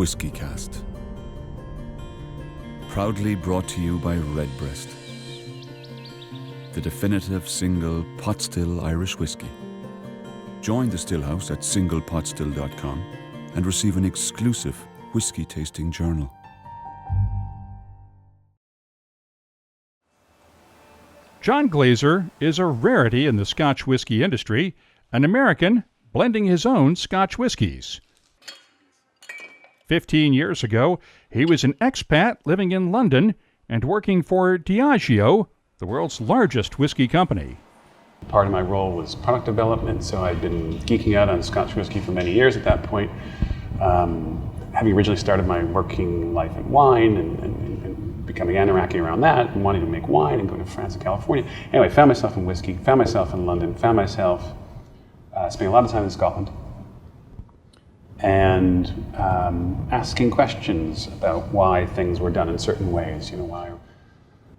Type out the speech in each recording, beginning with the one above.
WhiskyCast. Proudly brought to you by Redbreast, the definitive single pot-still Irish whiskey. Join the Stillhouse at singlepotstill.com and receive an exclusive whiskey tasting journal. John Glaser is a rarity in the Scotch whisky industry, an American blending his own Scotch whiskies. 15 years ago, he was an expat living in London and working for Diageo, the world's largest whiskey company. Part of my role was product development, so I'd been geeking out on Scotch whisky for many years at that point. Having originally started my working life in wine and becoming Anoraki around that, and wanting to make wine and going to France and California. Anyway, found myself in whiskey, found myself in London, found myself spending a lot of time in Scotland and asking questions about why things were done in certain ways. You know,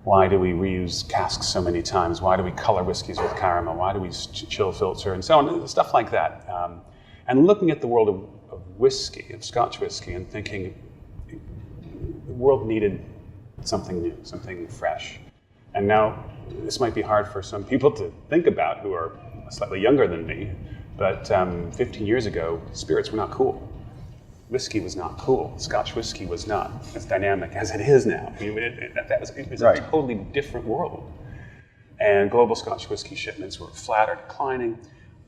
why do we reuse casks so many times? Why do we color whiskeys with caramel? Why do we chill filter and so on? Stuff like that. And looking at the world of whiskey, of Scotch whisky, and thinking the world needed something new, something fresh. And now, this might be hard for some people to think about who are slightly younger than me, but 15 years ago, spirits were not cool. Whiskey was not cool. Scotch whisky was not as dynamic as it is now. I mean, it was right. A totally different world. And global Scotch whisky shipments were flat or declining.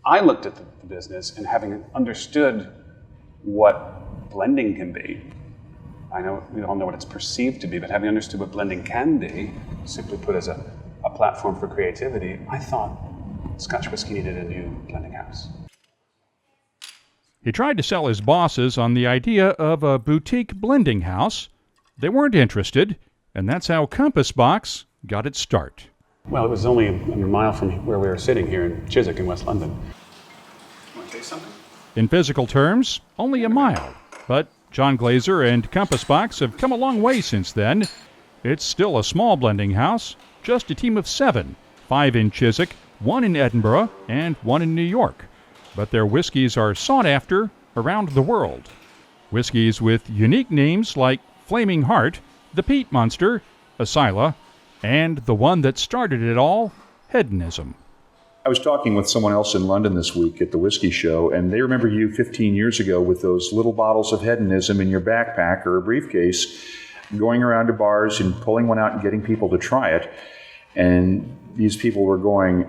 I looked at the business, and having understood what blending can be, I know we all know what it's perceived to be, but having understood what blending can be, simply put as a platform for creativity, I thought Scotch whisky needed a new blending house. He tried to sell his bosses on the idea of a boutique blending house. They weren't interested, and that's how Compass Box got its start. Well, it was only a mile from where we were sitting here in Chiswick in West London. Want to say something? In physical terms, only a mile, but John Glaser and Compass Box have come a long way since then. It's still a small blending house, just a team of 7, 5 in Chiswick, 1 in Edinburgh, and 1 in New York. But their whiskeys are sought after around the world. Whiskeys with unique names like Flaming Heart, the Peat Monster, Asila, and the one that started it all, Hedonism. I was talking with someone else in London this week at the whiskey show, and they remember you 15 years ago with those little bottles of Hedonism in your backpack or a briefcase, going around to bars and pulling one out and getting people to try it. And these people were going,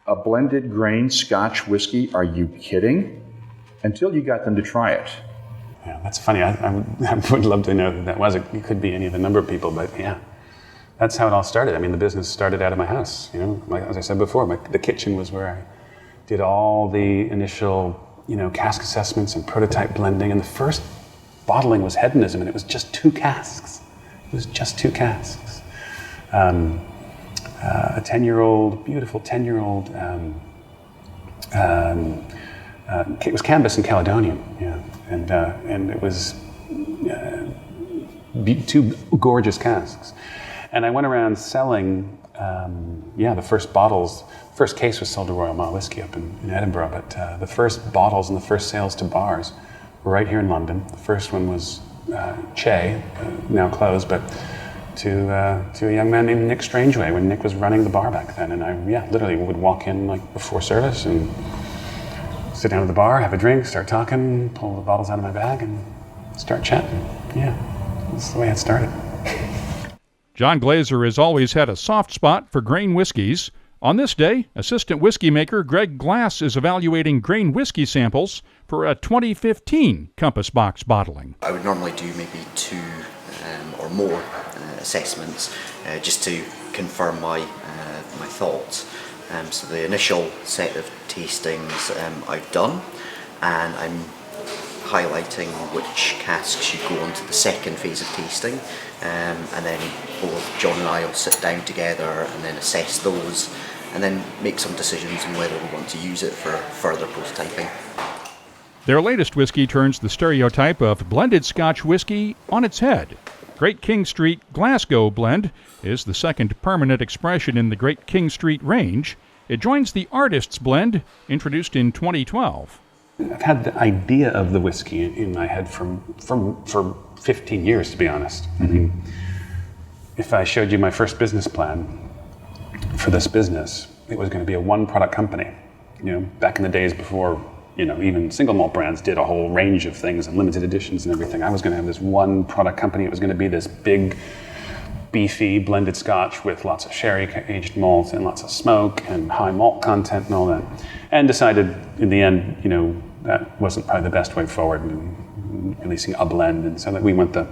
"A blended grain Scotch whiskey? Are you kidding?" Until you got them to try it. Yeah, that's funny. I would love to know who that was. It could be any of the number of people, but yeah. That's how it all started. I mean, the business started out of my house. You know, as I said before, the kitchen was where I did all the initial, cask assessments and prototype blending. And the first bottling was Hedonism, and it was just 2 casks. It was just 2 casks. A 10-year-old, beautiful 10-year-old. It was Canvas and Caledonian, yeah, and it was 2 gorgeous casks. And I went around selling, the first bottles. First case was sold to Royal Malt Whiskey up in Edinburgh, but the first bottles and the first sales to bars were right here in London. The first one was Che, now closed, but to a young man named Nick Strangeway when Nick was running the bar back then. And I literally would walk in like before service and sit down at the bar, have a drink, start talking, pull the bottles out of my bag and start chatting. Yeah, that's the way it started. John Glaser has always had a soft spot for grain whiskeys. On this day, assistant whiskey maker Greg Glass is evaluating grain whiskey samples for a 2015 Compass Box bottling. I would normally do maybe 2 or more assessments just to confirm my thoughts. So the initial set of tastings I've done, and I'm highlighting which casks should go on to the second phase of tasting, and then both John and I will sit down together and then assess those and then make some decisions on whether we want to use it for further prototyping. Their latest whiskey turns the stereotype of blended Scotch whisky on its head. Great King Street Glasgow Blend is the second permanent expression in the Great King Street range. It joins the Artist's Blend, introduced in 2012. I've had the idea of the whiskey in my head for 15 years, to be honest. I mean, if I showed you my first business plan for this business, it was going to be a one-product company. Back in the days before, even single malt brands did a whole range of things and limited editions and everything. I was going to have this one-product company. It was going to be this big, beefy blended Scotch with lots of sherry-aged malt and lots of smoke and high malt content and all that. And decided in the end, that wasn't probably the best way forward in releasing a blend. And so that we went the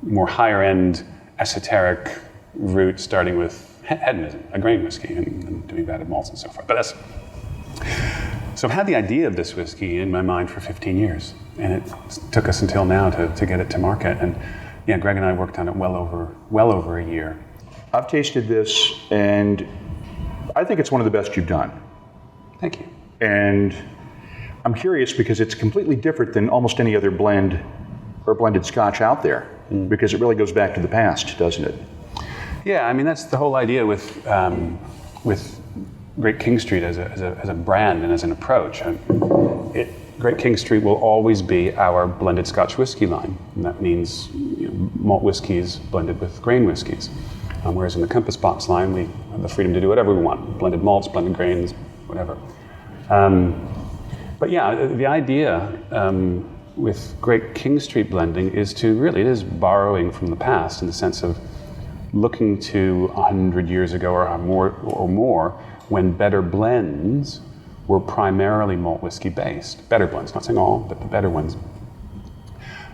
more higher-end, esoteric route, starting with hedonism, a grain whiskey, and doing vatted malts and so forth. But so I've had the idea of this whiskey in my mind for 15 years, and it took us until now to get it to market. And yeah, Greg and I worked on it well over a year. I've tasted this, and I think it's one of the best you've done. Thank you. And I'm curious because it's completely different than almost any other blend or blended Scotch out there, because it really goes back to the past, doesn't it? Yeah, I mean, that's the whole idea with Great King Street as a brand and as an approach. Great King Street will always be our blended Scotch whiskey line, and that means malt whiskeys blended with grain whiskeys. Whereas in the Compass Box line, we have the freedom to do whatever we want, blended malts, blended grains, whatever. But yeah, the idea with Great King Street blending is it is borrowing from the past in the sense of looking to 100 years ago or more, when better blends were primarily malt whiskey based. Better blends, not saying all, but the better ones.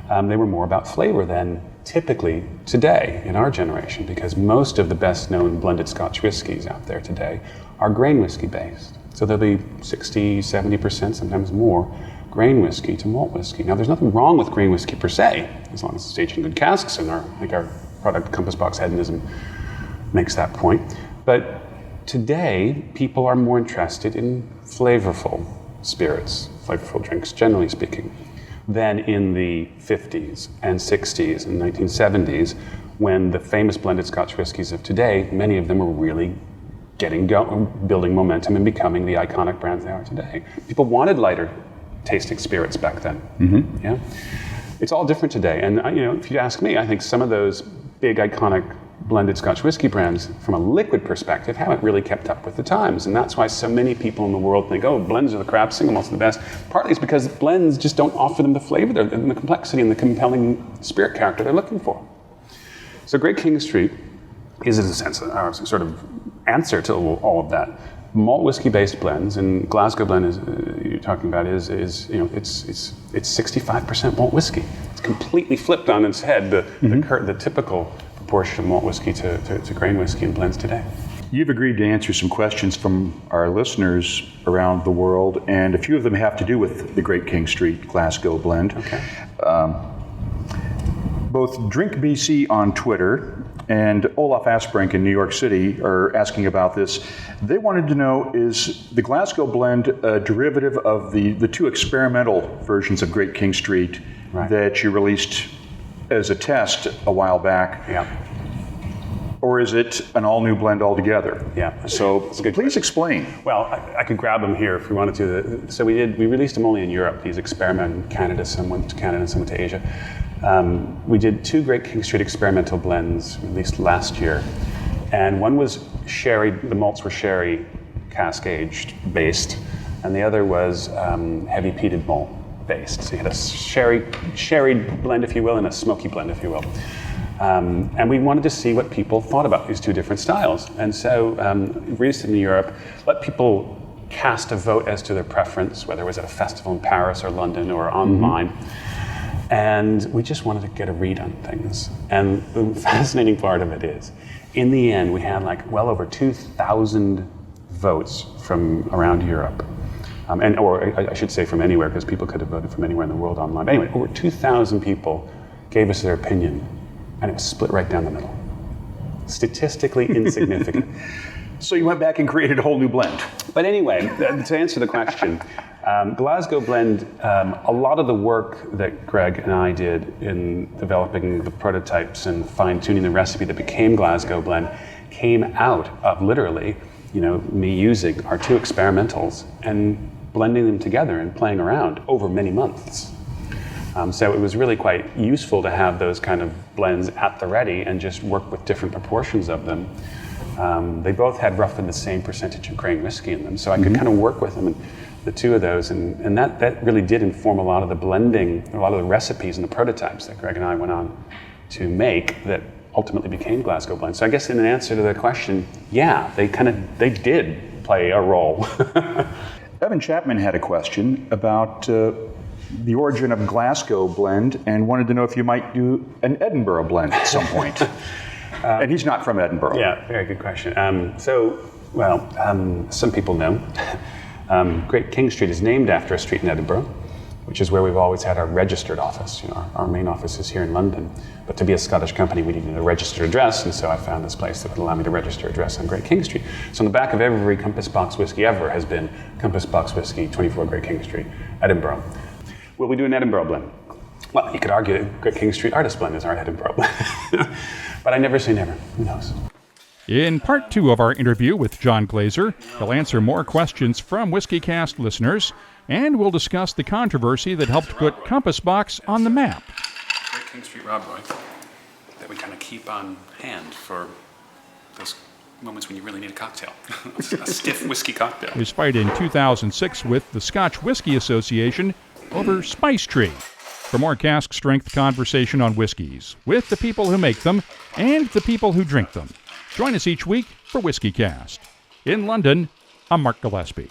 They were more about flavor than typically today in our generation, because most of the best known blended Scotch whiskies out there today are grain whiskey based. So there'll be 60, 70%, sometimes more, grain whiskey to malt whiskey. Now there's nothing wrong with grain whiskey per se, as long as it's aged in good casks, and our product Compass Box Hedonism makes that point. But today, people are more interested in flavorful spirits, flavorful drinks, generally speaking, than in the 50s and 60s and 1970s, when the famous blended Scotch whiskies of today, many of them were really building momentum and becoming the iconic brands they are today. People wanted lighter tasting spirits back then. Mm-hmm. Yeah, it's all different today. And if you ask me, I think some of those big iconic blended Scotch whiskey brands, from a liquid perspective, haven't really kept up with the times. And that's why so many people in the world think, oh, blends are the crap, single malts are the best. Partly it's because blends just don't offer them the flavor and the complexity and the compelling spirit character they're looking for. So Great King Street is, in a sense, our sort of answer to all of that. Malt whiskey-based blends, and Glasgow Blend you're talking about is it's 65% malt whiskey. It's completely flipped on its head the typical proportion of malt whiskey to grain whiskey in blends today. You've agreed to answer some questions from our listeners around the world, and a few of them have to do with the Great King Street Glasgow Blend. Okay. Both Drink BC on Twitter and Olaf Asbrink in New York City are asking about this. They wanted to know, is the Glasgow Blend a derivative of the two experimental versions of Great King Street that you released as a test a while back? Yeah. Or is it an all-new blend altogether? Yeah. So please explain. Well, I could grab them here if we wanted to. So we released them only in Europe, these experiment in Canada, some went to Canada and some went to Asia. We did two Great King Street experimental blends released last year. And one was sherry, the malts were sherry cask aged based, and the other was heavy peated malt based. So you had a sherry blend, if you will, and a smoky blend, if you will. And we wanted to see what people thought about these two different styles. And so released in Europe, let people cast a vote as to their preference, whether it was at a festival in Paris or London or online. And we just wanted to get a read on things. And the fascinating part of it is, in the end, we had well over 2,000 votes from around Europe. Or I should say from anywhere, because people could have voted from anywhere in the world online. But anyway, over 2,000 people gave us their opinion, and it was split right down the middle. Statistically insignificant. So you went back and created a whole new blend. But anyway, to answer the question, Glasgow Blend, a lot of the work that Greg and I did in developing the prototypes and fine-tuning the recipe that became Glasgow Blend came out of literally, me using our two experimentals and blending them together and playing around over many months. So it was really quite useful to have those kind of blends at the ready and just work with different proportions of them. They both had roughly the same percentage of grain whiskey in them, so I could kind of work with them, and the two of those, and that really did inform a lot of the blending, a lot of the recipes and the prototypes that Greg and I went on to make that ultimately became Glasgow Blend. So I guess in an answer to the question, yeah, they did play a role. Evan Chapman had a question about the origin of Glasgow Blend and wanted to know if you might do an Edinburgh blend at some point. And he's not from Edinburgh. Yeah, very good question. Some people know. Great King Street is named after a street in Edinburgh, which is where we've always had our registered office. Our main office is here in London. But to be a Scottish company, we needed a registered address, and so I found this place that would allow me to register an address on Great King Street. So on the back of every Compass Box whiskey ever has been Compass Box Whiskey, 24 Great King Street, Edinburgh. Will we do an Edinburgh blend? Well, you could argue that Great King Street Artist Blend is our Edinburgh blend. But I never say never. Who knows? In part 2 of our interview with John Glaser, he'll answer more questions from WhiskyCast listeners, and we'll discuss the controversy that helped put Compass Box on the map. Great King Street Rob Roy that we kind of keep on hand for those moments when you really need a cocktail, a stiff whiskey cocktail. His fight in 2006 with the Scotch Whisky Association over Spice Tree. For more cask-strength conversation on whiskeys, with the people who make them and the people who drink them. Join us each week for WhiskyCast. In London, I'm Mark Gillespie.